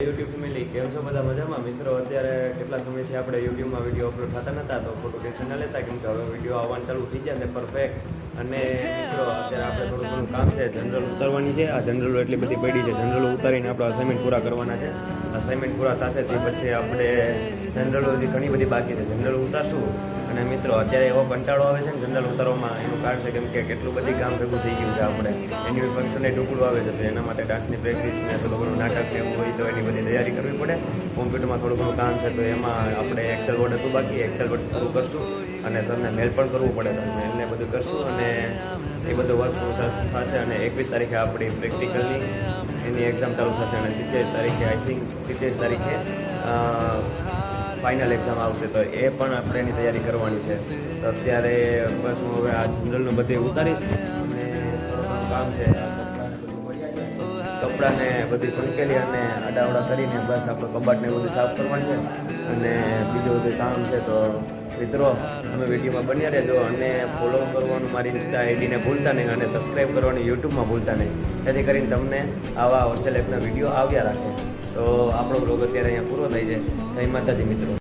YouTube family કેમ છો બધા મજામાં મિત્રો? અત્યારે કેટલા સમયથી આપણે યુટ્યુબમાં વિડીયો અપલોડ થતા નહોતા તો ખોટું ટેન્શન ના લેતા, કેમ કે હવે વિડીયો આવવાનું ચાલુ થઈ ગયા છે પરફેક્ટ. અને મિત્રો અત્યારે આપણે થોડું ઘણું કામ છે, જનરલ ઉતારવાની છે. આ જનરલો એટલી બધી પડી છે, જનરલો ઉતારીને આપણે અસાઇનમેન્ટ પૂરા કરવાના છે. અસાઇનમેન્ટ પૂરા થશે તે પછી આપણે જનરલો હજી ઘણી બધી બાકી છે, જનરલ ઉતારશું. અને મિત્રો અત્યારે એવો કંટાળો આવે છે ને જનરલ ઉતારવામાં, એનું કારણ છે કેમ કે કેટલું બધી કામ ભેગું થઈ ગયું છે. આપણે એન્યુઅલ ફંક્શનને ઢુકડું આવે છે, તો એના માટે ડાન્સની પ્રેક્ટિસ ને થોડું ઘણું નાટક એવું હોય તો એની બધી તૈયારી કરવી પડે. કોમ્પ્યુટરમાં થોડું ઘણું કામ છે, તો એમાં આપણે એક્સેલ વર્ડ હતું બાકી, એક્સેલ વર્ડ પૂરું કરશું. અને સરને મેલ પણ કરવું પડે, તો મેલને બધું કરશું અને એ બધું વર્ક થશે. અને 21 તારીખે આપણી પ્રેક્ટિકલની એની એક્ઝામ ચાલુ થશે અને 27 તારીખે આઈ થિંક 27 તારીખે ફાઇનલ એક્ઝામ આવશે, તો એ પણ આપણે એની તૈયારી કરવાની છે. તો અત્યારે બસ હું હવે આ જનરલનું બધે ઉતારીશ અને થોડું ઘણું કામ છે. કપડાને બધી સંકેલી અને આડાવડા કરીને બસ આપણે કબાટને બધું સાફ કરવાનું છે. અને બીજું બધું કામ છે. તો મિત્રો તમે વિડીયોમાં બન્યા રહેજો અને ફોલો કરવાનું મારી ઇન્સ્ટા આઈડીને ભૂલતા નહીં અને સબસ્ક્રાઈબ કરવાનું યુટ્યુબમાં ભૂલતા નહીં, જેથી કરીને તમને આવા હોસ્ટેલ લાઈફના વિડીયો આવ્યા રાખે. તો આપણો બ્લોગ અત્યારે અહીંયા પૂરો થાય છે. જય માતાજી મિત્રો.